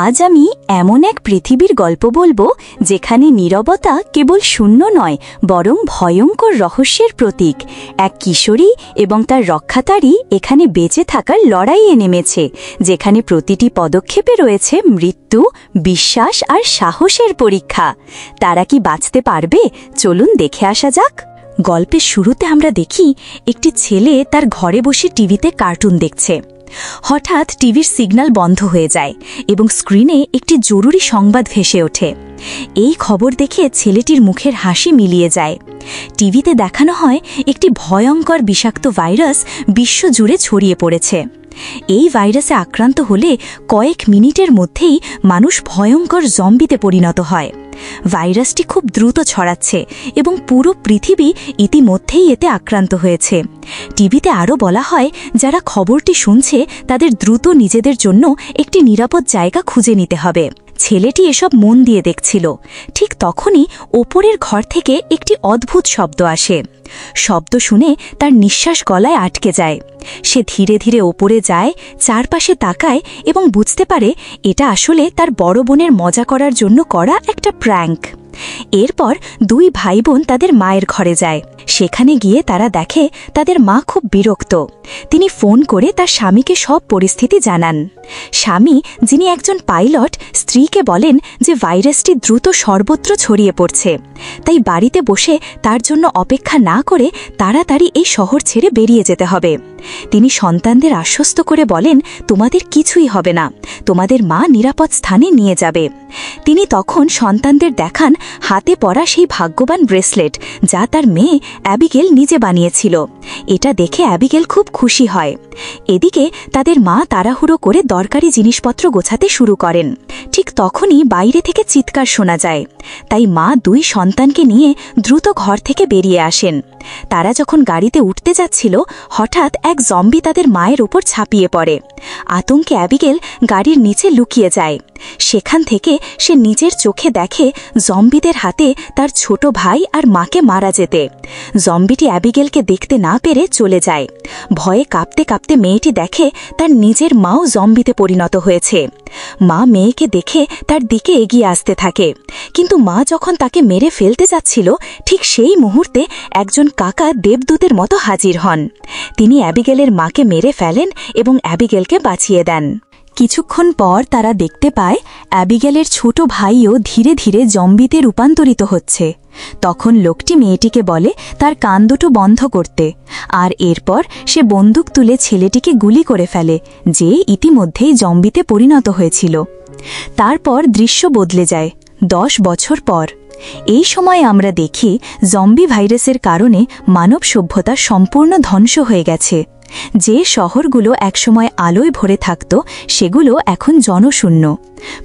আজ আমি এমন এক পৃথিবীর গল্প বলবো যেখানে নীরবতা কেবল শূন্য নয় বরং ভয়ঙ্কর রহস্যের প্রতীক। এক কিশোরী এবং তার রক্ষাকারী এখানে বেঁচে থাকার লড়াইয়ে নেমেছে, যেখানে প্রতিটি পদক্ষেপে রয়েছে মৃত্যু, বিশ্বাস আর সাহসের পরীক্ষা। তারা কি বাঁচতে পারবে? চলুন দেখে আসা যাক। গল্পের শুরুতে আমরা দেখি একটি ছেলে তার ঘরে বসে টিভিতে কার্টুন দেখছে। হঠাৎ টিভির সিগন্যাল বন্ধ হয়ে যায় এবং স্ক্রিনে একটি জরুরি সংবাদ ভেসে ওঠে। এই খবর দেখে ছেলেটির মুখের হাসি মিলিয়ে যায়। টিভিতে দেখানো হয় একটি ভয়ঙ্কর বিষাক্ত ভাইরাস বিশ্বজুড়ে ছড়িয়ে পড়েছে। এই ভাইরাসে আক্রান্ত হলে কয়েক মিনিটের মধ্যেই মানুষ ভয়ঙ্কর জম্বিতে পরিণত হয়। ভাইরাসটি খুব দ্রুত ছড়াচ্ছে এবং পুরো পৃথিবী ইতিমধ্যেই এতে আক্রান্ত হয়েছে। টিভিতে আরও বলা হয়, যারা খবরটি শুনছে তাদের দ্রুত নিজেদের জন্য একটি নিরাপদ জায়গা খুঁজে নিতে হবে। ছেলেটি এসব মন দিয়ে দেখছিল। ঠিক তখনই ওপরের ঘর থেকে একটি অদ্ভুত শব্দ আসে। শব্দ শুনে তার নিঃশ্বাস গলায় আটকে যায়। সে ধীরে ধীরে ওপরে যায়, চারপাশে তাকায় এবং বুঝতে পারে এটা আসলে তার বড় বোনের মজা করার জন্য করা একটা প্র্যাঙ্ক। এরপর দুই ভাই বোন তাদের মায়ের ঘরে যায়। সেখানে গিয়ে তারা দেখে তাদের মা খুব বিরক্ত। তিনি ফোন করে তার স্বামীকে সব পরিস্থিতি জানান। স্বামী, যিনি একজন পাইলট, স্ত্রীকে বলেন যে ভাইরাসটি দ্রুত সর্বত্র ছড়িয়ে পড়ছে, তাই বাড়িতে বসে তার জন্য অপেক্ষা না করে তাড়াতাড়ি এই শহর ছেড়ে বেরিয়ে যেতে হবে। তিনি সন্তানদের আশ্বস্ত করে বলেন, তোমাদের কিছুই হবে না, তোমাদের মা নিরাপদ স্থানে নিয়ে যাবে। তিনি তখন সন্তানদের দেখান হাতে পরা সেই ভাগ্যবান ব্রেসলেট, যা তার মেয়ে অ্যাবিগেল নিজে বানিয়েছিল। এটা দেখে অ্যাবিগেল খুব খুশি হয়। এদিকে তাদের মা তাড়াহুড়ো করে দরকারি জিনিসপত্র গোছাতে শুরু করেন। ঠিক তখনই বাইরে থেকে চিৎকার শোনা যায়। তাই মা দুই সন্তানকে নিয়ে দ্রুত ঘর থেকে বেরিয়ে আসেন। তারা যখন গাড়িতে উঠতে যাচ্ছিল, হঠাৎ এক জম্বি তাদের মায়ের ওপর ঝাঁপিয়ে পড়ে। আতঙ্কে অ্যাবিগেল গাড়ির নিচে লুকিয়ে যায়। সেখান থেকে সে নিজের চোখে দেখে জম্বিদের হাতে তার ছোট ভাই আর মাকে মারা যেতে। জম্বিটি অ্যাবিগেলকে দেখতে না পেরে চলে যায়। ভয়ে কাঁপতে কাঁপতে মেয়েটি দেখে তার নিজের মাও জম্বিতে পরিণত হয়েছে। মা মেয়েকে দেখে তার দিকে এগিয়ে আসতে থাকে, কিন্তু মা যখন তাকে মেরে ফেলতে যাচ্ছিল, ঠিক সেই মুহূর্তে একজন কাকা দেবদূতের মতো হাজির হন। তিনি অ্যাবিগেলের মাকে মেরে ফেলেন এবং অ্যাবিগেলকে বাঁচিয়ে দেন। কিছুক্ষণ পর তারা দেখতে পায় অ্যাবিগেলের ছোট ভাইও ধীরে ধীরে জম্বিতে রূপান্তরিত হচ্ছে। তখন লোকটি মেয়েটিকে বলে তার কান দুটো বন্ধ করতে, আর এরপর সে বন্দুক তুলে ছেলেটিকে গুলি করে ফেলে, যে ইতিমধ্যেই জম্বিতে পরিণত হয়েছিল। তারপর দৃশ্য বদলে যায় 10 বছর পর। এই সময় আমরা দেখি জম্বি ভাইরাসের কারণে মানব সভ্যতা সম্পূর্ণ ধ্বংস হয়ে গেছে। যে শহরগুলো একসময় আলোয় ভরে থাকত, সেগুলো এখন জনশূন্য।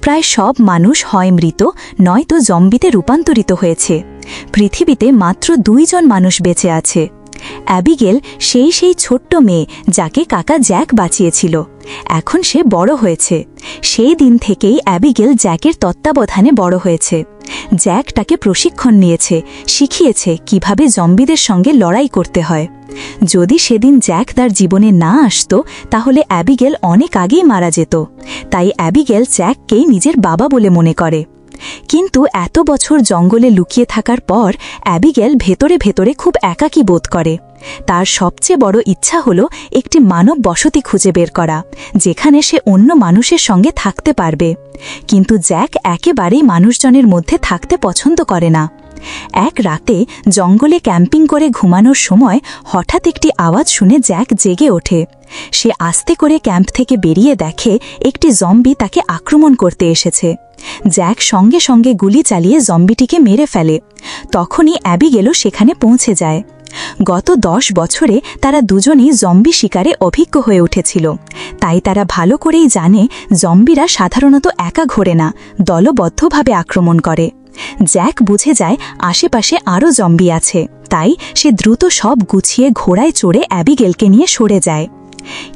প্রায় সব মানুষ হয় মৃত, নয়তো জম্বিতে রূপান্তরিত হয়েছে। পৃথিবীতে মাত্র 2 জন মানুষ বেঁচে আছে। অ্যাবিগেল সেই ছোট্ট মেয়ে যাকে কাকা জ্যাক বাঁচিয়েছিল। এখন সে বড় হয়েছে। সেই দিন থেকেই অ্যাবিগেল জ্যাকের তত্ত্বাবধানে বড় হয়েছে। জ্যাক তাকে প্রশিক্ষণ নিয়েছে, শিখিয়েছে কিভাবে জম্বিদের সঙ্গে লড়াই করতে হয়। যদি সেদিন জ্যাক তার জীবনে না আসতো, তাহলে অ্যাবিগেল অনেক আগেই মারা যেত। তাই অ্যাবিগেল জ্যাককেই নিজের বাবা বলে মনে করে। কিন্তু এত বছর জঙ্গলে লুকিয়ে থাকার পর অ্যাবিগেল ভেতরে ভেতরে খুব একাকী বোধ করে। তার সবচেয়ে বড় ইচ্ছা হলো একটি মানব বসতি খুঁজে বের করা, যেখানে সে অন্য মানুষের সঙ্গে থাকতে পারবে। কিন্তু জ্যাক একেবারেই মানুষজনের মধ্যে থাকতে পছন্দ করে না। এক রাতে জঙ্গলে ক্যাম্পিং করে ঘুমানোর সময় হঠাৎ একটি আওয়াজ শুনে জ্যাক জেগে ওঠে। সে আস্তে করে ক্যাম্প থেকে বেরিয়ে দেখে একটি জম্বি তাকে আক্রমণ করতে এসেছে। জ্যাক সঙ্গে সঙ্গে গুলি চালিয়ে জম্বিটিকে মেরে ফেলে। তখনই অ্যাবিগেলও সেখানে পৌঁছে যায়। গত 10 বছরে তারা দুজনই জম্বি শিকারে অভিজ্ঞ হয়ে উঠেছিল। তাই তারা ভালো করেই জানে জম্বিরা সাধারণত একা ঘোরে না, দলবদ্ধভাবে আক্রমণ করে। জ্যাক বুঝে যায় আশেপাশে আরও জম্বি আছে, তাই সে দ্রুত সব গুছিয়ে ঘোড়ায় চড়ে অ্যাবিগেলকে নিয়ে সরে যায়।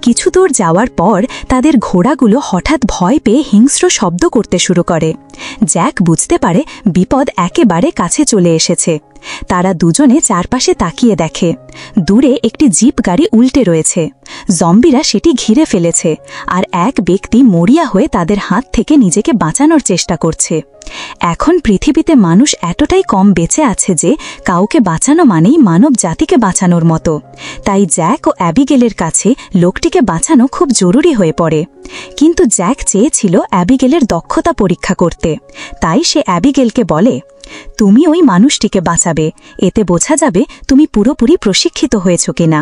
কিছু দূর যাওয়ার পর তাদের ঘোড়াগুলো হঠাৎ ভয় পেয়ে হিংস্র শব্দ করতে শুরু করে। জ্যাক বুঝতে পারে বিপদ একেবারে কাছে চলে এসেছে। তারা দুজনে চারপাশে তাকিয়ে দেখে দূরে একটি জিপ গাড়ি উল্টে রয়েছে। জম্বিরা সেটি ঘিরে ফেলেছে, আর এক ব্যক্তি মরিয়া হয়ে তাদের হাত থেকে নিজেকে বাঁচানোর চেষ্টা করছে। এখন পৃথিবীতে মানুষ এতটাই কম বেঁচে আছে যে কাউকে বাঁচানো মানেই মানব জাতিকে বাঁচানোর মতো। তাই জ্যাক ও অ্যাবিগেলের কাছে লোকটিকে বাঁচানো খুব জরুরি হয়ে পড়ে। কিন্তু জ্যাক চেয়েছিল অ্যাবিগেলের দক্ষতা পরীক্ষা করতে। তাই সে অ্যাবিগেলকে বলে, তুমি ওই মানুষটিকে বাঁচাবে, এতে বোঝা যাবে তুমি পুরোপুরি প্রশিক্ষিত হয়েছ কিনা।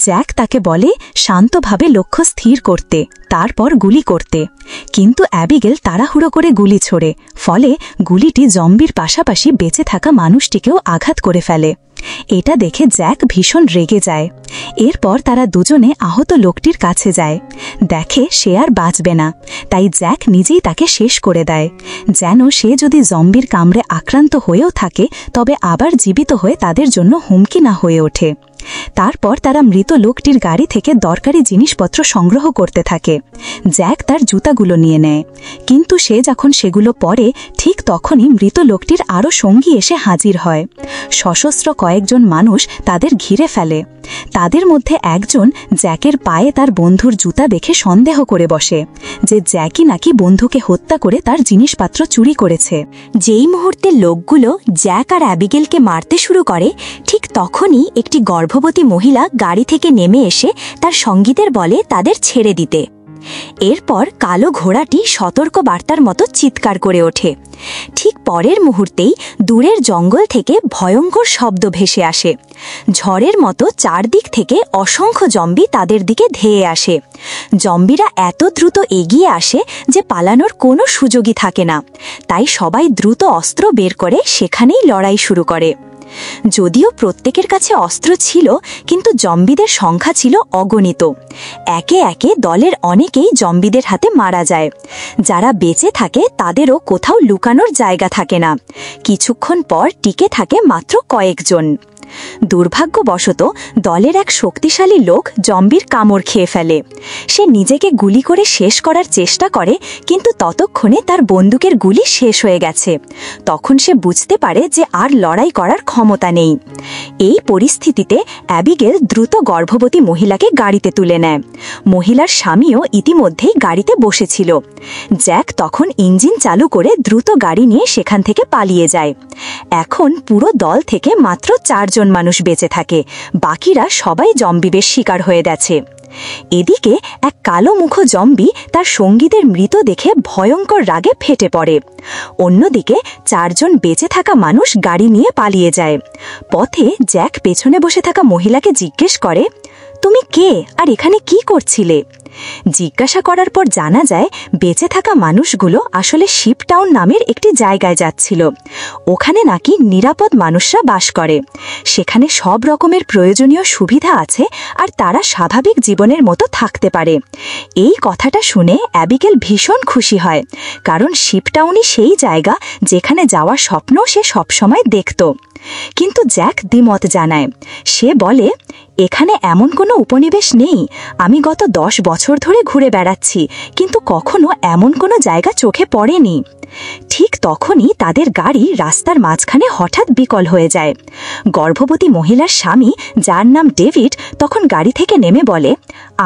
জ্যাক তাকে বলে শান্তভাবে লক্ষ্য স্থির করতে, তারপর গুলি করতে। কিন্তু অ্যাবিগেল তাড়াহুড়ো করে গুলি ছোড়ে, ফলে গুলিটি জম্বির পাশাপাশি বেঁচে থাকা মানুষটিকেও আঘাত করে ফেলে। এটা দেখে জ্যাক ভীষণ রেগে যায়। এরপর তারা দুজনে আহত লোকটির কাছে যায়, দেখে সে আর বাঁচবে না। তাই জ্যাক নিজেই তাকে শেষ করে দেয়, যেন সে যদি জম্বির কামড়ে আক্রান্ত হয়েও থাকে তবে আবার জীবিত হয়ে তাদের জন্য হুমকি না হয়ে ওঠে। তারপর তারা মৃত লোকটির গাড়ি থেকে দরকারি জিনিসপত্র সংগ্রহ করতে থাকে। জ্যাক তার জুতাগুলো নিয়ে নেয়, কিন্তু সে যখন সেগুলো পরে ঠিক তখনই মৃত লোকটির আরও সঙ্গী এসে হাজির হয়। সশস্ত্র কয়েকজন মানুষ তাদের ঘিরে ফেলে। তাদের মধ্যে একজন জ্যাকের পায়ে তার বন্ধুর জুতা দেখে সন্দেহ করে বসে যে জ্যাকই নাকি বন্ধুকে হত্যা করে তার জিনিসপত্র চুরি করেছে। যেই মুহূর্তে লোকগুলো জ্যাক আর অ্যাবিগেলকে মারতে শুরু করে, ঠিক তখনই একটি গর্ভবতী মহিলা গাড়ি থেকে নেমে এসে তার সঙ্গীদের বলে তাদের ছেড়ে দিতে। এরপর কালো ঘোড়াটি সতর্ক বার্তার মতো চিৎকার করে ওঠে। ঠিক পরের মুহূর্তেই দূরের জঙ্গল থেকে ভয়ঙ্কর শব্দ ভেসে আসে। ঝড়ের মতো চারদিক থেকে অসংখ্য জম্বি তাদের দিকে ধেয়ে আসে। জম্বিরা এত দ্রুত এগিয়ে আসে যে পালানোর কোনো সুযোগই থাকে না। তাই সবাই দ্রুত অস্ত্র বের করে সেখানেই লড়াই শুরু করে। যদিও প্রত্যেকের কাছে অস্ত্র ছিল, কিন্তু জম্বিদের সংখ্যা ছিল অগণিত। একে একে দলের অনেকেই জম্বিদের হাতে মারা যায়। যারা বেঁচে থাকে তাদেরও কোথাও লুকানোর জায়গা থাকে না। কিছুক্ষণ পর টিকে থাকে মাত্র কয়েকজন। দুর্ভাগ্যবশত দলের এক শক্তিশালী লোক জম্বির কামড় খেয়ে ফেলে। সে নিজেকে গুলি করে শেষ করার চেষ্টা করে, কিন্তু ততক্ষণে তার বন্দুকের গুলি শেষ হয়ে গেছে। তখন সে বুঝতে পারে যে আর লড়াই করার ক্ষমতা নেই। এই পরিস্থিতিতে অ্যাবিগেল দ্রুত গর্ভবতী মহিলাকে গাড়িতে তুলে নেয়। মহিলার স্বামীও ইতিমধ্যেই গাড়িতে বসেছিল। জ্যাক তখন ইঞ্জিন চালু করে দ্রুত গাড়ি নিয়ে সেখান থেকে পালিয়ে যায়। এখন পুরো দল থেকে মাত্র 4 জন মানুষ বেঁচে থাকে, বাকিরা সবাই জম্বিবের শিকার হয়ে গেছে। এদিকে এক কালো মুখ জম্বি তার সঙ্গীদের মৃত দেখে ভয়ঙ্কর রাগে ফেটে পড়ে। অন্যদিকে 4 জন বেঁচে থাকা মানুষ গাড়ি নিয়ে পালিয়ে যায়। পথে জ্যাক পেছনে বসে থাকা মহিলাকে জিজ্ঞেস করে, তুমি কে আর এখানে কি করছিলে? জিজ্ঞাসা করার পর জানা যায় বেঁচে থাকা মানুষগুলো আসলে শিপটাউন নামের একটি জায়গায় যাচ্ছিল। ওখানে নাকি নিরাপদ মানুষরা বাস করে। সেখানে সব রকমের প্রয়োজনীয় সুবিধা আছে, আর তারা স্বাভাবিক জীবনের মতো থাকতে পারে। এই কথাটা শুনে অ্যাবিগেল ভীষণ খুশি হয়, কারণ শিপটাউনই সেই জায়গা যেখানে যাওয়ার স্বপ্ন সে সবসময় দেখত। কিন্তু জ্যাক দ্বিমত জানায়। সে বলে, এখানে এমন কোনো উপনিবেশ নেই। আমি গত 10 বছর ধরে ঘুরে বেড়াচ্ছি, কিন্তু কখনো এমন কোনো জায়গা চোখে পড়েনি। ঠিক তখনই তাদের গাড়ি রাস্তার মাঝখানে হঠাৎ বিকল হয়ে যায়। গর্ভবতী মহিলার স্বামী, যার নাম ডেভিড, তখন গাড়ি থেকে নেমে বলে,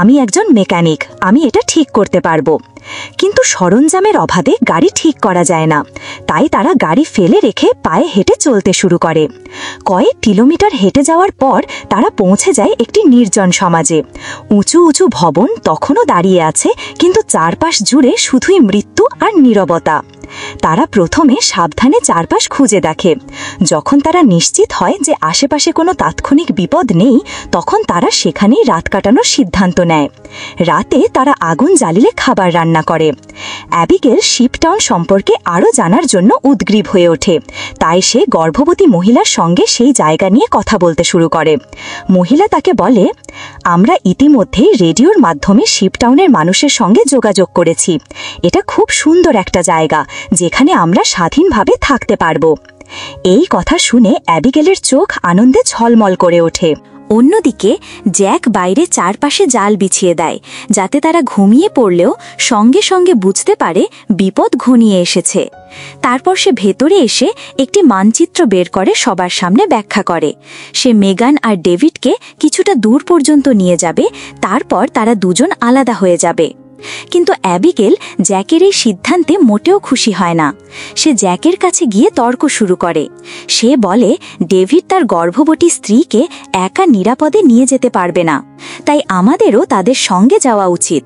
আমি একজন মেকানিক, আমি এটা ঠিক করতে পারবো। কিন্তু সরঞ্জামের অভাবে গাড়ি ঠিক করা যায় না। তাই তারা গাড়ি ফেলে রেখে পায়ে হেঁটে চলতে শুরু করে। কয়েক কিলোমিটার হেঁটে যাওয়ার পর তারা পৌঁছে যায় একটি নির্জন সমাজে। উঁচু উঁচু ভবন তখনও দাঁড়িয়ে আছে, কিন্তু চারপাশ জুড়ে শুধুই মৃত্যু আর নীরবতা। তারা প্রথমে সাবধানে চারপাশ খুঁজে দেখে। যখন তারা নিশ্চিত হয় যে আশেপাশে কোনো তাৎক্ষণিক বিপদ নেই, তখন তারা সেখানেই রাত কাটানোর সিদ্ধান্ত নেয়। রাতে তারা আগুন জ্বালিয়ে খাবার রান্না করে। অ্যাবিগেল শিপটাউন সম্পর্কে আরও জানার জন্য উদ্গ্রীব হয়ে ওঠে। তাই সে গর্ভবতী মহিলার সঙ্গে সেই জায়গা নিয়ে কথা বলতে শুরু করে। মহিলা তাকে বলে, আমরা ইতিমধ্যেই রেডিওর মাধ্যমে শিপটাউনের মানুষের সঙ্গে যোগাযোগ করেছি। এটা খুব সুন্দর একটা জায়গা, যেখানে আমরা স্বাধীনভাবে থাকতে পারব। এই কথা শুনে অ্যাবিগেলের চোখ আনন্দে ঝলমল করে ওঠে। অন্যদিকে জ্যাক বাইরে চারপাশে জাল বিছিয়ে দেয়, যাতে তারা ঘুমিয়ে পড়লেও সঙ্গে সঙ্গে বুঝতে পারে বিপদ ঘনিয়ে এসেছে। তারপর সে ভেতরে এসে একটি মানচিত্র বের করে সবার সামনে ব্যাখ্যা করে। সে মেগান আর ডেভিডকে কিছুটা দূর পর্যন্ত নিয়ে যাবে, তারপর তারা দুজন আলাদা হয়ে যাবে। কিন্তু অ্যাবিগেল জ্যাকের এই সিদ্ধান্তে মোটেও খুশি হয় না। সে জ্যাকের কাছে গিয়ে তর্ক শুরু করে। সে বলে ডেভিড তার গর্ভবতী স্ত্রীকে একা নিরাপদে নিয়ে যেতে পারবে না, তাই আমাদেরও তাদের সঙ্গে যাওয়া উচিত।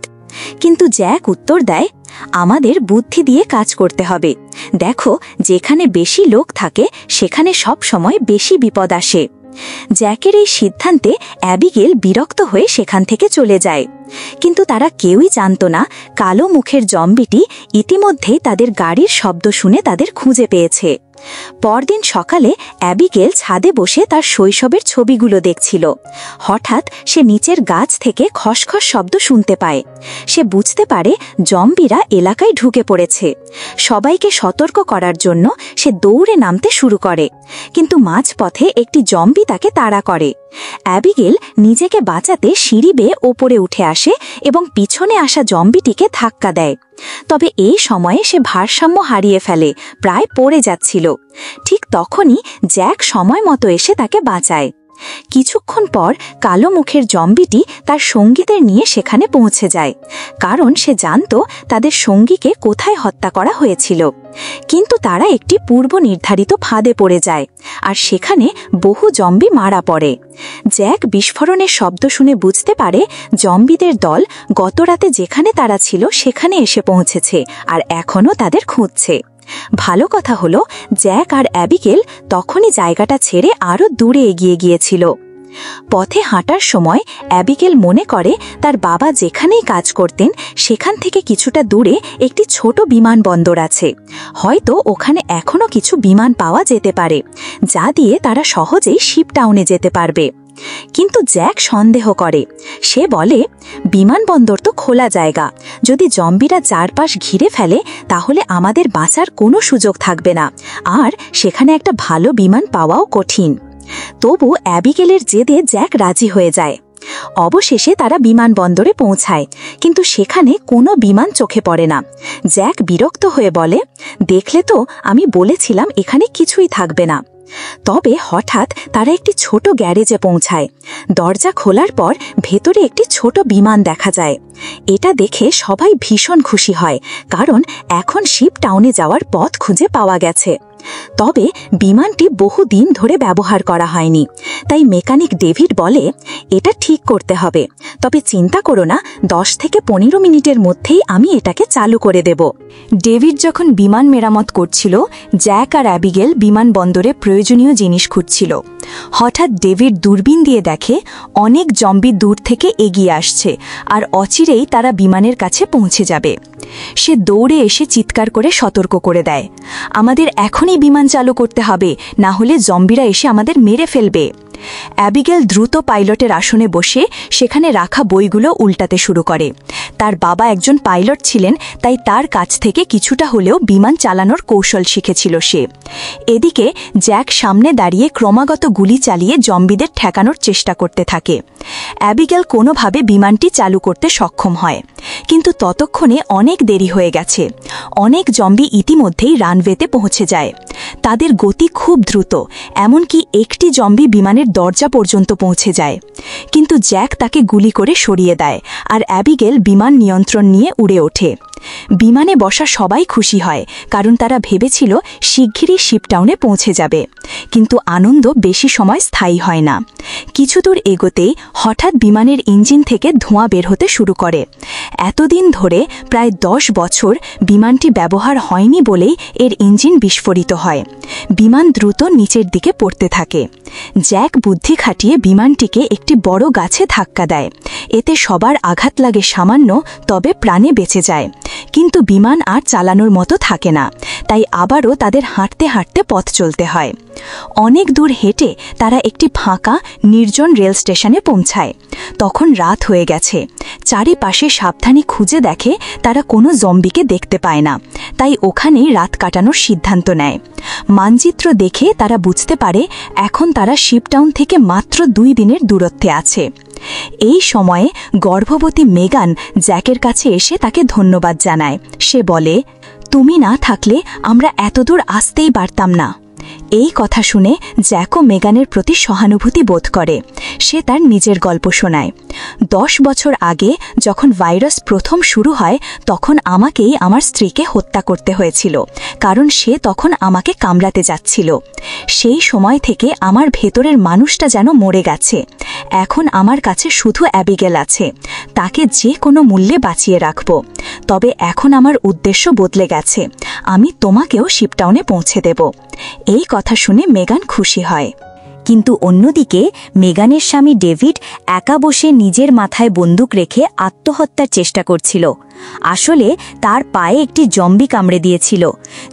কিন্তু জ্যাক উত্তর দেয়, আমাদের বুদ্ধি দিয়ে কাজ করতে হবে। দেখো, যেখানে বেশি লোক থাকে সেখানে সব সময় বেশি বিপদ আসে। জ্যাকের এই সিদ্ধান্তে অ্যাবিগেল বিরক্ত হয়ে সেখান থেকে চলে যায়। কিন্তু তারা কেউই জানত না কালো মুখের জম্বিটি ইতিমধ্যেই তাদের গাড়ির শব্দ শুনে তাদের খুঁজে পেয়েছে। পরদিন সকালে অ্যাবিগেল ছাদে বসে তার শৈশবের ছবিগুলো দেখছিল। হঠাৎ সে নিচের গাছ থেকে খসখস শব্দ শুনতে পায়। সে বুঝতে পারে জম্বিরা এলাকায় ঢুকে পড়েছে। সবাইকে সতর্ক করার জন্য সে দৌড়ে নামতে শুরু করে, কিন্তু মাঝপথে একটি জম্বি তাকে তাড়া করে। অ্যাবিগেল নিজেকে বাঁচাতে সিঁড়ি বেয়ে ওপরে উঠে আসে এবং পিছনে আসা জম্বিটিকে ধাক্কা দেয়। তবে এই সময়ে সে ভারসাম্য হারিয়ে ফেলে, প্রায় পড়ে যাচ্ছিল। ঠিক তখনই জ্যাক সময় মতো এসে তাকে বাঁচায়। কিছুক্ষণ পর কালো মুখের জম্বিটি তার সঙ্গীদের নিয়ে সেখানে পৌঁছে যায়, কারণ সে জানত তাদের সঙ্গীকে কোথায় হত্যা করা হয়েছিল। কিন্তু তারা একটি পূর্ব নির্ধারিত ফাঁদে পড়ে যায়, আর সেখানে বহু জম্বি মারা পড়ে। জ্যাক বিস্ফোরণের শব্দ শুনে বুঝতে পারে জম্বিদের দল গতরাতে যেখানে তারা ছিল সেখানে এসে পৌঁছেছে আর এখনও তাদের খুঁজছে। ভালো কথা হলো জ্যাক আর অ্যাবিগেল তখনই জায়গাটা ছেড়ে আরও দূরে এগিয়ে গিয়েছিল। পথে হাঁটার সময় অ্যাবিগেল মনে করে তার বাবা যেখানেই কাজ করতেন সেখান থেকে কিছুটা দূরে একটি ছোট বিমানবন্দর আছে। হয়তো ওখানে এখনও কিছু বিমান পাওয়া যেতে পারে, যা দিয়ে তারা সহজেই শিপ টাউনে যেতে পারবে। কিন্তু জ্যাক সন্দেহ করে। সে বলে, বিমানবন্দর তো খোলা জায়গা, যদি জম্বিরা চারপাশ ঘিরে ফেলে তাহলে আমাদের বাঁচার কোনো সুযোগ থাকবে না, আর সেখানে একটা ভালো বিমান পাওয়াও কঠিন। তবু অ্যাবিগেলের জেদে জ্যাক রাজি হয়ে যায়। অবশেষে তারা বিমানবন্দরে পৌঁছায়, কিন্তু সেখানে কোনো বিমান চোখে পড়ে না। জ্যাক বিরক্ত হয়ে বলে, দেখলে তো, আমি বলেছিলাম এখানে কিছুই থাকবে না। তবে হঠাৎ তারা একটি ছোট গ্যারেজে পৌঁছায়। দরজা খোলার পর ভেতরে একটি ছোট বিমান দেখা যায়। এটা দেখে সবাই ভীষণ খুশি হয়, কারণ এখন শিপ টাউনে যাওয়ার পথ খুঁজে পাওয়া গেছে। তবে বিমানটি বহুদিন ধরে ব্যবহার করা হয়নি, তাই মেকানিক ডেভিড বলে, এটা ঠিক করতে হবে। তবে চিন্তা করো না, 10 থেকে 15 মিনিটের মধ্যেই আমি এটাকে চালু করে দেব। ডেভিড যখন বিমান মেরামত করছিল, জ্যাক আর অ্যাবিগেল বিমানবন্দরে প্রয়োজনীয় জিনিস খুঁজছিল। হঠাৎ ডেভিড দূরবীন দিয়ে দেখে অনেক জম্বি দূর থেকে এগিয়ে আসছে, আর অচিরেই তারা বিমানের কাছে পৌঁছে যাবে। সে দৌড়ে এসে চিৎকার করে সতর্ক করে দেয়, আমাদের এখনই বিমান চালু করতে হবে, না হলে জম্বিরা এসে আমাদের মেরে ফেলবে। অ্যাবিগেল দ্রুত পাইলটের আসনে বসে সেখানে রাখা বইগুলো উল্টাতে শুরু করে। তার বাবা একজন পাইলট ছিলেন, তাই তার কাছ থেকে কিছুটা হলেও বিমান চালানোর কৌশল শিখেছিল সে। এদিকে জ্যাক সামনে দাঁড়িয়ে ক্রমাগত গুলি চালিয়ে জম্বিদের ঠেকানোর চেষ্টা করতে থাকে। অ্যাবিগেল কোনোভাবে বিমানটি চালু করতে সক্ষম হয়, কিন্তু ততক্ষণে অনেক দেরি হয়ে গেছে। অনেক জম্বি ইতিমধ্যেই রানওয়েতে পৌঁছে যায়। তাদের গতি খুব দ্রুত, এমনকি একটি জম্বি বিমানের দরজা পর্যন্ত পৌঁছে যায়। কিন্তু জ্যাক তাকে গুলি করে সরিয়ে দেয়, আর অ্যাবিগেল বিমান নিয়ন্ত্রণ নিয়ে উড়ে ওঠে। বিমানে বসা সবাই খুশি হয়, কারণ তারা ভেবেছিল শিগগিরই শিপ টাউনে পৌঁছে যাবে। কিন্তু আনন্দ বেশি সময় স্থায়ী হয় না। কিছু দূর এগোতেই হঠাৎ বিমানের ইঞ্জিন থেকে ধোঁয়া বের হতে শুরু করে। এতদিন ধরে প্রায় 10 বছর বিমানটি ব্যবহার হয়নি বলেই এর ইঞ্জিন বিস্ফোরিত হয়। বিমান দ্রুত নিচের দিকে পড়তে থাকে। জ্যাক বুদ্ধি খাটিয়ে বিমানটিকে একটি বড় গাছে ধাক্কা দেয়। এতে সবার আঘাত লাগে সামান্য, তবে প্রাণে বেঁচে যায়। কিন্তু বিমান আর চালানোর মতো থাকে না, তাই আবারও তাদের হাঁটতে হাঁটতে পথ চলতে হয়। অনেক দূর হেঁটে তারা একটি ফাঁকা নির্জন রেল স্টেশনে পৌঁছায়। তখন রাত হয়ে গেছে। চারিপাশে সাবধানে খুঁজে দেখে তারা কোনো জম্বিকে দেখতে পায় না, তাই ওখানেই রাত কাটানোর সিদ্ধান্ত নেয়। মানচিত্র দেখে তারা বুঝতে পারে এখন তারা শিপটাউন থেকে মাত্র 2 দিনের দূরত্বে আছে। এই সময়ে গর্ভবতী মেগান জ্যাকের কাছে এসে তাকে ধন্যবাদ জানায়। সে বলে, তুমি না থাকলে আমরা এতদূর আসতেই পারতাম না। এই কথা শুনে জ্যাকও মেগানের প্রতি সহানুভূতি বোধ করে। সে তার নিজের গল্প শোনায়। 10 বছর আগে যখন ভাইরাস প্রথম শুরু হয় তখন আমাকেই আমার স্ত্রীকে হত্যা করতে হয়েছিল, কারণ সে তখন আমাকে কামড়াতে যাচ্ছিল। সেই সময় থেকে আমার ভেতরের মানুষটা যেন মরে গেছে। এখন আমার কাছে শুধু অ্যাবিগেল আছে। তাকে যে কোনো মূল্যে বাঁচিয়ে রাখব। তবে এখন আমার উদ্দেশ্য বদলে গেছে। আমি তোমাকেও শিপটাউনে পৌঁছে দেব। এই কথা শুনে মেগান খুশি হয়। কিন্তু অন্যদিকে মেগানের স্বামী ডেভিড একা বসে নিজের মাথায় বন্দুক রেখে আত্মহত্যার চেষ্টা করছিল। আসলে তার পায়ে একটি জম্বি কামড়ে দিয়েছিল।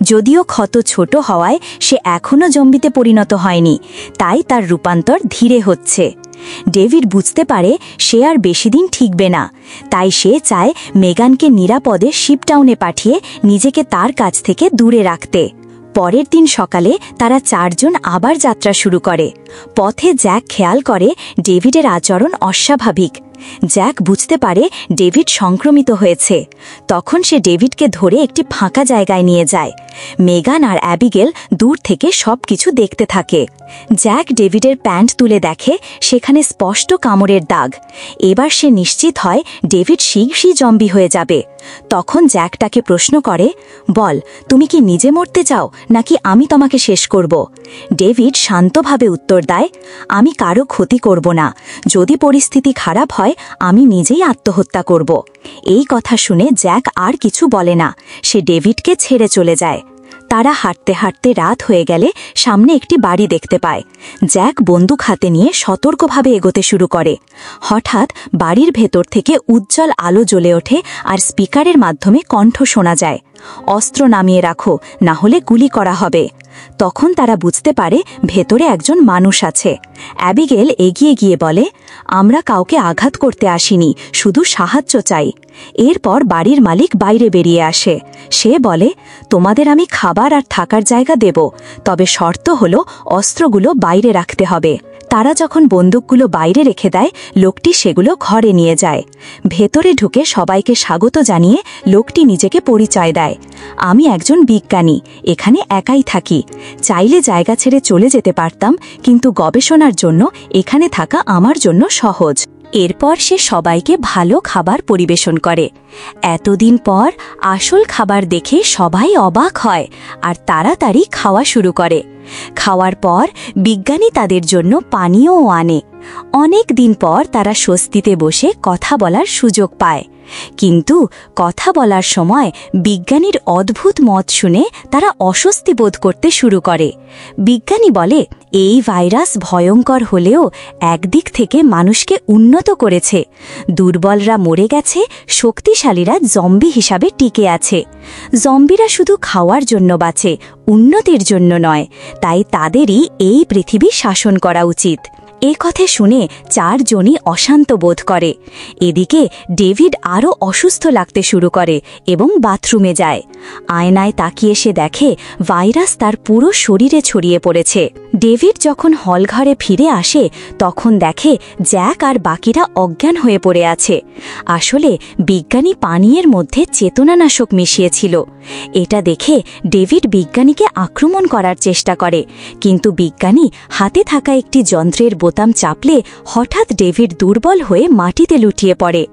যদিও ক্ষত ছোট হওয়ায় সে এখনও জম্বিতে পরিণত হয়নি, তাই তার রূপান্তর ধীরে হচ্ছে। ডেভিড বুঝতে পারে সে আর বেশি দিন ঠিকবে না, তাই সে চায় মেগানকে নিরাপদে শিপটাউনে পাঠিয়ে নিজেকে তার কাছ থেকে দূরে রাখতে। পরের দিন সকালে তারা 4 জন আবার যাত্রা শুরু করে। পথে জ্যাক খেয়াল করে ডেভিডের আচরণ অস্বাভাবিক। জ্যাক বুঝতে পারে ডেভিড সংক্রমিত হয়েছে। তখন সে ডেভিডকে ধরে একটি ফাঁকা জায়গায় নিয়ে যায়। মেগান আর অ্যাবিগেল দূর থেকে সবকিছু দেখতে থাকে। জ্যাক ডেভিডের প্যান্ট তুলে দেখে সেখানে স্পষ্ট কামড়ের দাগ। এবার সে নিশ্চিত হয় ডেভিড শীঘ্রই জম্বি হয়ে যাবে। তখন জ্যাক তাকে প্রশ্ন করে, বল, তুমি কি নিজে মরতে চাও নাকি আমি তোমাকে শেষ করব? ডেভিড শান্তভাবে উত্তর দেয়, আমি কারো ক্ষতি করব না। যদি পরিস্থিতি খারাপ হয় আমি নিজেই আত্মহত্যা করব। এই কথা শুনে জ্যাক আর কিছু বলে না। সে ডেভিডকে ছেড়ে চলে যায়। তারা হাঁটতে হাঁটতে রাত হয়ে গেলে সামনে একটি বাড়ি দেখতে পায়। জ্যাক বন্দুক হাতে নিয়ে সতর্কভাবে এগোতে শুরু করে। হঠাৎ বাড়ির ভেতর থেকে উজ্জ্বল আলো জ্বলে ওঠে আর স্পিকারের মাধ্যমে কণ্ঠ শোনা যায়, অস্ত্র নামিয়ে রাখো, না হলে গুলি করা হবে। তখন তারা বুঝতে পারে ভেতরে একজন মানুষ আছে। অ্যাবিগেল এগিয়ে গিয়ে বলে, আমরা কাউকে আঘাত করতে আসিনি, শুধু সাহায্য চাই। এরপর বাড়ির মালিক বাইরে বেরিয়ে আসে। সে বলে, তোমাদের আমি খাবার আর থাকার জায়গা দেব, তবে শর্ত হলো অস্ত্রগুলো বাইরে রাখতে হবে। তারা যখন বন্দুকগুলো বাইরে রেখে দেয় লোকটি সেগুলো ঘরে নিয়ে যায়। ভেতরে ঢুকে সবাইকে স্বাগত জানিয়ে লোকটি নিজেকে পরিচয় দেয়, আমি একজন বিজ্ঞানী, এখানে একাই থাকি। চাইলে জায়গা ছেড়ে চলে যেতে পারতাম, কিন্তু গবেষণার জন্য এখানে থাকা আমার জন্য সহজ। এরপর সে সবাইকে ভালো খাবার পরিবেশন করে। এতদিন পর আসল খাবার দেখে সবাই অবাক হয় আর তাড়াতাড়ি খাওয়া শুরু করে। খাওয়ার পর বিজ্ঞানী তাদের জন্য পানীয়ও আনে। অনেক দিন পর তারা স্বস্তিতে বসে কথা বলার সুযোগ পায়। কিন্তু কথা বলার সময় বিজ্ঞানীর অদ্ভুত মত শুনে তারা অস্বস্তি বোধ করতে শুরু করে। বিজ্ঞানী বলে, এই ভাইরাস ভয়ঙ্কর হলেও একদিক থেকে মানুষকে উন্নত করেছে। দুর্বলরা মরে গেছে, শক্তিশালীরা জম্বি হিসাবে টিকে আছে। জম্বিরা শুধু খাওয়ার জন্য বাঁচে, উন্নতির জন্য নয়, তাই তাদেরই এই পৃথিবী শাসন করা উচিত। এ কথা শুনে 4 জনই অশান্ত বোধ করে। এদিকে ডেভিড আরও অসুস্থ লাগতে শুরু করে এবং বাথরুমে যায়। আয়নায় তাকিয়ে সে দেখে ভাইরাস তার পুরো শরীরে ছড়িয়ে পড়েছে। ডেভিড যখন হলঘরে ফিরে আসে তখন দেখে জ্যাক আর বাকিরা অজ্ঞান হয়ে পড়ে আছে। আসলে বিজ্ঞানী পানীয়ের মধ্যে চেতনানাশক মিশিয়েছিল। এটা দেখে ডেভিড বিজ্ঞানীকে আক্রমণ করার চেষ্টা করে, কিন্তু বিজ্ঞানী হাতে থাকা একটি যন্ত্রের বোতাম চাপলে হঠাৎ ডেভিড দুর্বল হয়ে মাটিতে লুটিয়ে পড়ে।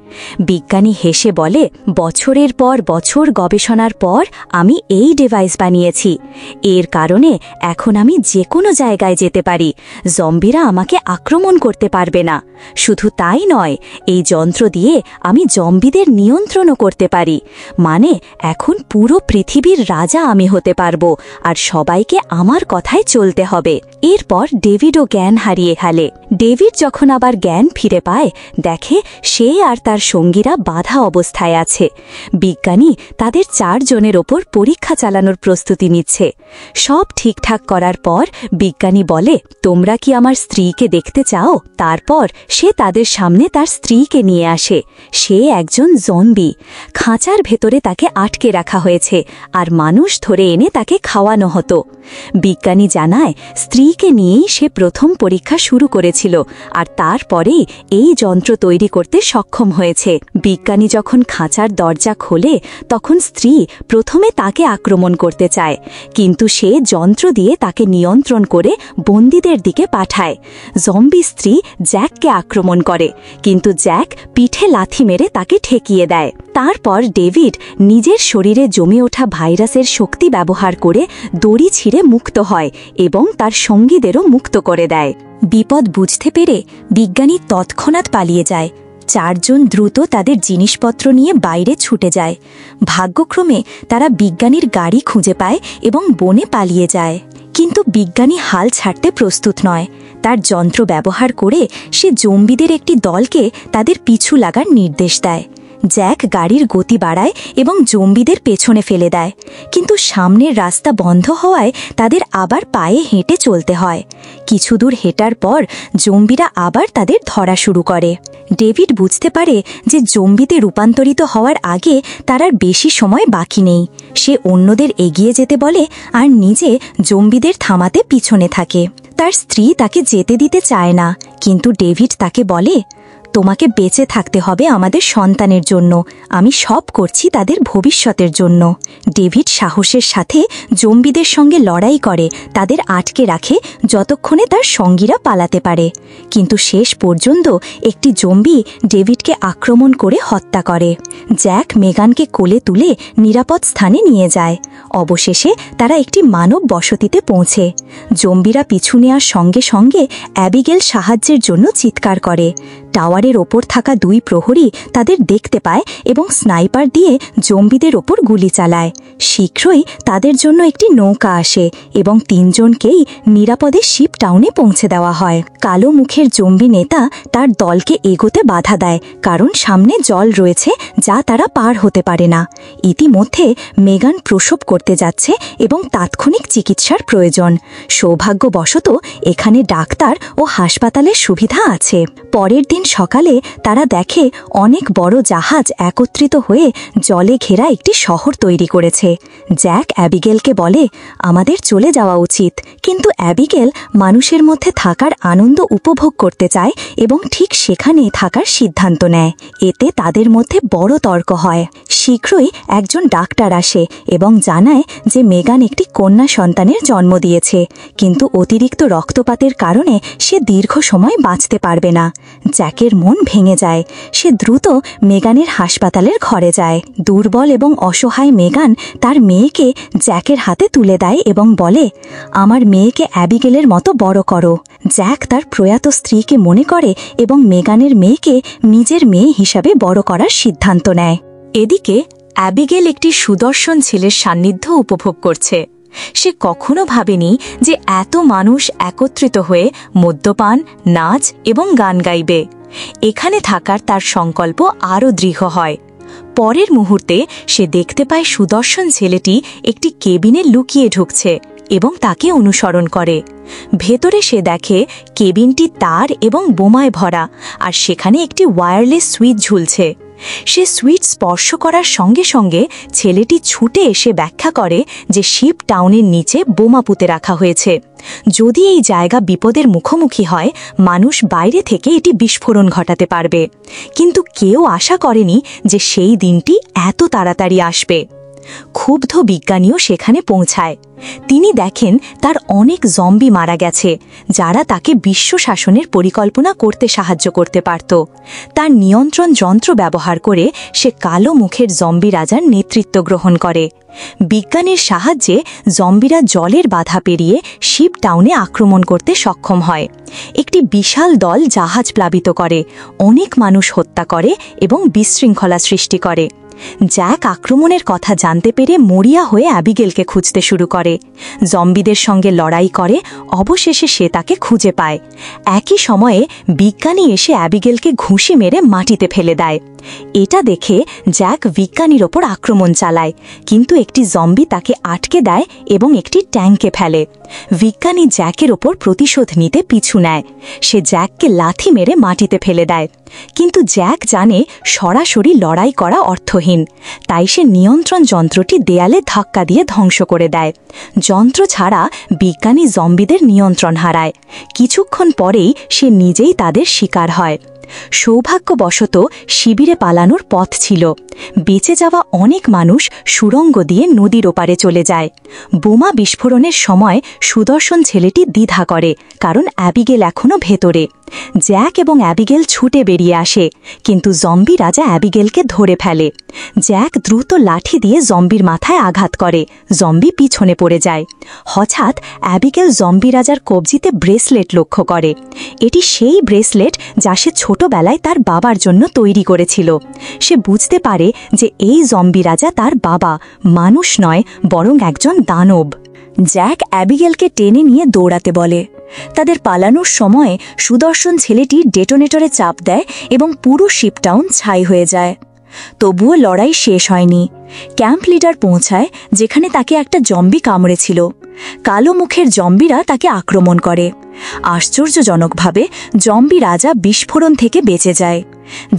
বিজ্ঞানী হেসে বলে, বছরের পর বছর গবেষণার পর আমি এই ডিভাইস বানিয়েছি। এর কারণে এখন আমি যে কোনো জায়গায় যেতে পারি। জম্বিরা আমাকে আক্রমণ করতে পারবে না। শুধু তাই নয়, এই যন্ত্র দিয়ে আমি জম্বিদের নিয়ন্ত্রণও করতে পারি। মানে এখন পুরো পৃথিবীর রাজা আমি হতে পারবো, আর সবাইকে আমার কথায় চলতে হবে। এরপর ডেভিডও জ্ঞান হারিয়ে ফেলে। ডেভিড যখন আবার জ্ঞান ফিরে পায় দেখে সে আর তার সঙ্গীরা বাধা অবস্থায় আছে। বিজ্ঞানী তাদের 4 জনের জীবনের ওপর পরীক্ষা চালানোর প্রস্তুতি নিচ্ছে। সব ঠিকঠাক করার পর বিজ্ঞানী বলে, তোমরা কি আমার স্ত্রীকে দেখতে চাও? তারপর সে তাদের সামনে তার স্ত্রীকে নিয়ে আসে। সে একজন জম্বি। খাঁচার ভেতরে তাকে আটকে রাখা হয়েছে, আর মানুষ ধরে এনে তাকে খাওয়ানো হতো। বিজ্ঞানী জানায়, স্ত্রীকে নিয়েই সে প্রথম পরীক্ষা শুরু করেছিল, আর তারপরেই এই যন্ত্র তৈরি করতে সক্ষম হয়েছে। বিজ্ঞানী যখন খাঁচার দরজা খোলে, তখন স্ত্রী প্রথমে তাকে আক্রমণ করতে চায়, কিন্তু সে যন্ত্র দিয়ে তাকে নিয়ন্ত্রণ করে বন্দীদের দিকে পাঠায়। জম্বি স্ত্রী জ্যাককে আক্রমণ করে, কিন্তু জ্যাক পিঠে লাথি মেরে তাকে ঠেকিয়ে দেয়। তারপর ডেভিড নিজের শরীরে জমে ওঠা ভাইরাসের শক্তি ব্যবহার করে দড়ি ছিঁড়ে মুক্ত হয় এবং তার সঙ্গীদেরও মুক্ত করে দেয়। বিপদ বুঝতে পেরে বিজ্ঞানী তৎক্ষণাৎ পালিয়ে যায়। 4 জন দ্রুত তাদের জিনিসপত্র নিয়ে বাইরে ছুটে যায়। ভাগ্যক্রমে তারা বিজ্ঞানীর গাড়ি খুঁজে পায় এবং বনে পালিয়ে যায়। কিন্তু বিজ্ঞানী হাল ছাড়তে প্রস্তুত নয়। তার যন্ত্র ব্যবহার করে সে জম্বিদের একটি দলকে তাদের পিছু লাগার নির্দেশ দেয়। জ্যাক গাড়ির গতি বাড়ায় এবং জম্বিদের পেছনে ফেলে দেয়, কিন্তু সামনের রাস্তা বন্ধ হওয়ায় তাদের আবার পায়ে হেঁটে চলতে হয়। কিছু দূর হেঁটার পর জম্বিরা আবার তাদের ধরা শুরু করে। ডেভিড বুঝতে পারে যে জম্বিতে রূপান্তরিত হওয়ার আগে তার আর বেশি সময় বাকি নেই। সে অন্যদের এগিয়ে যেতে বলে আর নিজে জম্বিদের থামাতে পিছনে থাকে। তার স্ত্রী তাকে যেতে দিতে চায় না, কিন্তু ডেভিড তাকে বলে, তোমাকে বেঁচে থাকতে হবে আমাদের সন্তানের জন্য। আমি সব করছি তাদের ভবিষ্যতের জন্য। ডেভিড সাহসের সাথে জম্বিদের সঙ্গে লড়াই করে, তাদের আটকে রাখে যতক্ষণে তার সঙ্গীরা পালাতে পারে। কিন্তু শেষ পর্যন্ত একটি জম্বি ডেভিডকে আক্রমণ করে হত্যা করে। জ্যাক মেগানকে কোলে তুলে নিরাপদ স্থানে নিয়ে যায়। অবশেষে তারা একটি মানব বসতিতে পৌঁছে। জম্বিরা পিছু নেওয়ার সঙ্গে সঙ্গে অ্যাবিগেল সাহায্যের জন্য চিৎকার করে। টাওয়ারের ওপর থাকা 2 প্রহরী তাদের দেখতে পায় এবং স্নাইপার দিয়ে জম্বিদের ওপর গুলি চালায়। শীঘ্রই তাদের জন্য একটি নৌকা আসে এবং 3 জনকেই নিরাপদে শিপ টাউনে পৌঁছে দেওয়া হয়। কালো মুখের জম্বি নেতা তার দলকে এগোতে বাধা দেয়, কারণ সামনে জল রয়েছে যা তারা পার হতে পারে না। ইতিমধ্যে মেগান প্রসব করতে যাচ্ছে এবং তাৎক্ষণিক চিকিৎসার প্রয়োজন। সৌভাগ্যবশত এখানে ডাক্তার ও হাসপাতালের সুবিধা আছে। পরের দিন সকালে তারা দেখে অনেক বড় জাহাজ একত্রিত হয়ে জলে ঘেরা একটি শহর তৈরি করেছে। জ্যাক অ্যাবিগেলকে বলে, আমাদের চলে যাওয়া উচিত, কিন্তু অ্যাবিগেল মানুষের মধ্যে থাকার আনন্দ উপভোগ করতে চায় এবং ঠিক সেখানেই থাকার সিদ্ধান্ত নেয়। এতে তাদের মধ্যে বড় তর্ক হয়। শীঘ্রই একজন ডাক্তার আসে এবং জানায় যে মেগান একটি কন্যা সন্তানের জন্ম দিয়েছে, কিন্তু অতিরিক্ত রক্তপাতের কারণে সে দীর্ঘ সময় বাঁচতে পারবে না। জ্যাকের মন ভেঙে যায়। সে দ্রুত মেগানের হাসপাতালের ঘরে যায়। দুর্বল এবং অসহায় মেগান তার মেয়েকে জ্যাকের হাতে তুলে দেয় এবং বলে, আমার মেয়েকে অ্যাবিগেলের মতো বড় করো। জ্যাক তার প্রয়াত স্ত্রীকে মনে করে এবং মেগানের মেয়েকে নিজের মেয়ে হিসাবে বড় করার সিদ্ধান্ত নেয়। এদিকে অ্যাবিগেল একটি সুদর্শন ছেলের সান্নিধ্য উপভোগ করছে। সে কখনো ভাবেনি যে এত মানুষ একত্রিত হয়ে মদ্যপান, নাচ এবং গান গাইবে। এখানে থাকার তার সংকল্প আরও দৃঢ় হয়। পরের মুহূর্তে সে দেখতে পায় সুদর্শন ছেলেটি একটি কেবিনে লুকিয়ে ঢুকছে এবং তাকে অনুসরণ করে। ভেতরে সে দেখে কেবিনটি তার এবং বোমায় ভরা, আর সেখানে একটি ওয়্যারলেস সুইচ ঝুলছে। সে সুইচ স্পর্শ করার সঙ্গে সঙ্গে ছেলেটি ছুটে এসে ব্যাখ্যা করে যে শিপ টাউনের নিচে বোমা পুঁতে রাখা হয়েছে। যদি এই জায়গা বিপদের মুখোমুখি হয়, মানুষ বাইরে থেকে এটি বিস্ফোরণ ঘটাতে পারবে। কিন্তু কেউ আশা করেনি যে সেই দিনটি এত তাড়াতাড়ি আসবে। ক্ষুব্ধ বিজ্ঞানীও সেখানে পৌঁছায়। তিনি দেখেন তার অনেক জম্বি মারা গেছে, যারা তাকে বিশ্ব শাসনের পরিকল্পনা করতে সাহায্য করতে পারত। তার নিয়ন্ত্রণ যন্ত্র ব্যবহার করে সে কালো মুখের জম্বি রাজার নেতৃত্ব গ্রহণ করে। বিজ্ঞানের সাহায্যে জম্বিরা জলের বাধা পেরিয়ে শিপ টাউনে আক্রমণ করতে সক্ষম হয়। একটি বিশাল দল জাহাজ প্লাবিত করে, অনেক মানুষ হত্যা করে এবং বিশৃঙ্খলা সৃষ্টি করে। জ্যাক আক্রমণের কথা জানতে পেরে মরিয়া হয়ে অ্যাবিগেলকে খুঁজতে শুরু করে। জম্বিদের সঙ্গে লড়াই করে, অবশেষে সে তাকে খুঁজে পায়। একই সময়ে বিজ্ঞানী এসে অ্যাবিগেলকে ঘুষি মেরে মাটিতে ফেলে দেয়। এটা দেখে জ্যাক বিজ্ঞানীর ওপর আক্রমণ চালায়, কিন্তু একটি জম্বি তাকে আটকে দেয় এবং একটি ট্যাঙ্কে ফেলে। বিজ্ঞানী জ্যাকের ওপর প্রতিশোধ নিতে পিছু নেয়। সে জ্যাককে লাথি মেরে মাটিতে ফেলে দেয়, কিন্তু জ্যাক জানে সরাসরি লড়াই করা অর্থহীন। তাই সে নিয়ন্ত্রণ যন্ত্রটি দেয়ালে ধাক্কা দিয়ে ধ্বংস করে দেয়। যন্ত্র ছাড়া বিজ্ঞানী জম্বিদের নিয়ন্ত্রণ হারায়। কিছুক্ষণ পরেই সে নিজেই তাদের শিকার হয়। সৌভাগ্যবশত শিবিরে পালানোর পথ ছিল। বেঁচে যাওয়া অনেক মানুষ সুড়ঙ্গ দিয়ে নদীর ওপারে চলে যায়। বোমা বিস্ফোরণের সময় সুদর্শন ছেলেটি দ্বিধা করে, কারণ অ্যাবিগেল এখনও ভেতরে। জ্যাক এবং অ্যাবিগেল ছুটে বেরিয়ে আসে, কিন্তু জম্বি রাজা অ্যাবিগেলকে ধরে ফেলে। জ্যাক দ্রুত লাঠি দিয়ে জম্বির মাথায় আঘাত করে, জম্বি পিছনে পড়ে যায়। হঠাৎ অ্যাবিগেল জম্বি রাজার কবজিতে ব্রেসলেট লক্ষ্য করে। এটি সেই ব্রেসলেট যা সে ছোটবেলায় তার বাবার জন্য তৈরি করেছিল। সে বুঝতে পারে যে এই জম্বি রাজা তার বাবা, মানুষ নয় বরং একজন দানব। জ্যাক অ্যাবিগেলকে টেনে নিয়ে দৌড়াতে বলে। তাদের পালানোর সময় সুদর্শন ছেলেটি ডেটোনেটরে চাপ দেয় এবং পুরো শিপটাউন ছাই হয়ে যায়। তবুও লড়াই শেষ হয়নি। ক্যাম্প লিডার পৌঁছায়, যেখানে তাকে একটা জম্বি কামড়েছিল। কালো মুখের জম্বিরা তাকে আক্রমণ করে। আশ্চর্যজনকভাবে জম্বি রাজা বিস্ফোরণ থেকে বেঁচে যায়।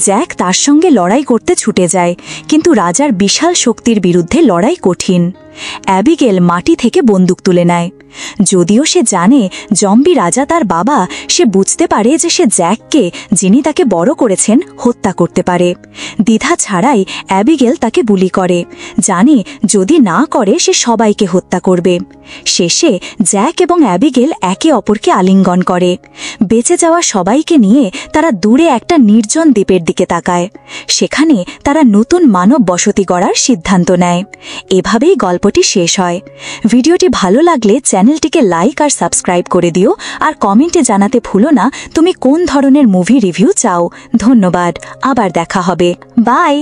জ্যাক তার সঙ্গে লড়াই করতে ছুটে যায়, কিন্তু রাজার বিশাল শক্তির বিরুদ্ধে লড়াই কঠিন। অ্যাবিগেল মাটি থেকে বন্দুক তুলে নেয়। যদিও সে জানে জম্বি রাজা তার বাবা, সে বুঝতে পারে যে সে জ্যাককে, যিনি তাকে বড় করেছেন, হত্যা করতে পারে। দ্বিধা ছাড়াই অ্যাবিগেল তাকে বুলি করে, জানে যদি না করে সে সবাইকে হত্যা করবে। শেষে জ্যাক এবং অ্যাবিগেল একে অপরকে আলিঙ্গন করে। বেঁচে যাওয়া সবাইকে নিয়ে তারা দূরে একটা নির্জন দ্বীপের দিকে তাকায়। সেখানে তারা নতুন মানব বসতি গড়ার সিদ্ধান্ত নেয়। এভাবেই গল্পটি শেষ হয়। ভিডিওটি ভালো লাগলে চ্যানেলটিকে লাইক আর সাবস্ক্রাইব করে দিও, আর কমেন্টে জানাতে ভুলো না তুমি কোন ধরনের মুভি রিভিউ চাও। ধন্যবাদ, আবার দেখা হবে। বাই।